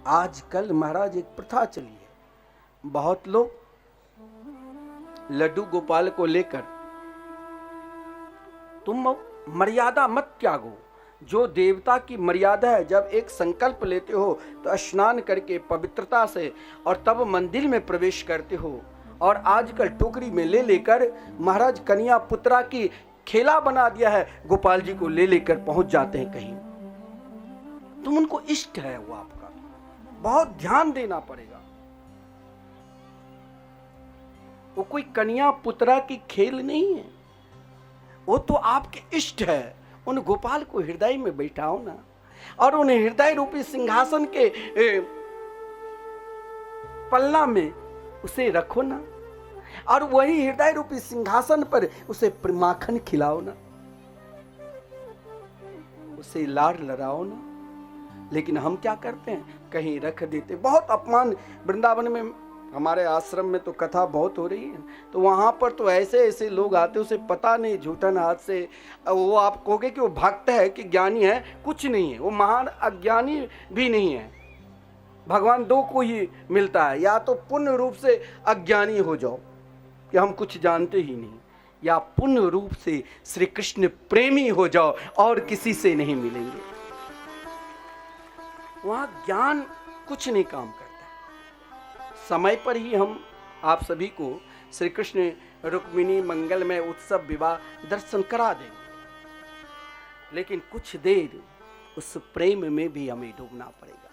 आजकल महाराज एक प्रथा चली है, बहुत लोग लड्डू गोपाल को लेकर, तुम मर्यादा मत त्यागो, जो देवता की मर्यादा है, जब एक संकल्प लेते हो तो स्नान करके पवित्रता से और तब मंदिर में प्रवेश करते हो। और आजकल टोकरी में ले लेकर महाराज कन्या पुत्रा की खेला बना दिया है, गोपाल जी को ले लेकर पहुंच जाते हैं कहीं। तुम उनको इष्ट है वो आपका, बहुत ध्यान देना पड़ेगा। वो कोई कन्या पुत्रा की खेल नहीं है, वो तो आपके इष्ट है। उन गोपाल को हृदय में बैठाओ ना, और उन्हें हृदय रूपी सिंहासन के पलना में उसे रखो ना, और वही हृदय रूपी सिंहासन पर उसे माखन खिलाओ ना, उसे लाड लड़ाओ ना। लेकिन हम क्या करते हैं, कहीं रख देते। बहुत अपमान, वृंदावन में हमारे आश्रम में तो कथा बहुत हो रही है, तो वहाँ पर तो ऐसे ऐसे लोग आते, उसे पता नहीं झूठन हाथ से वो आप कहोगे कि वो भक्त है कि ज्ञानी है, कुछ नहीं है, वो महान अज्ञानी भी नहीं है। भगवान दो को ही मिलता है, या तो पूर्ण रूप से अज्ञानी हो जाओ कि हम कुछ जानते ही नहीं, या पूर्ण रूप से श्री कृष्ण प्रेमी हो जाओ और किसी से नहीं मिलेंगे। वहाँ ज्ञान कुछ नहीं काम करता। समय पर ही हम आप सभी को श्री कृष्ण रुक्मिणी मंगलमय उत्सव विवाह दर्शन करा देंगे, लेकिन कुछ देर उस प्रेम में भी हमें डूबना पड़ेगा।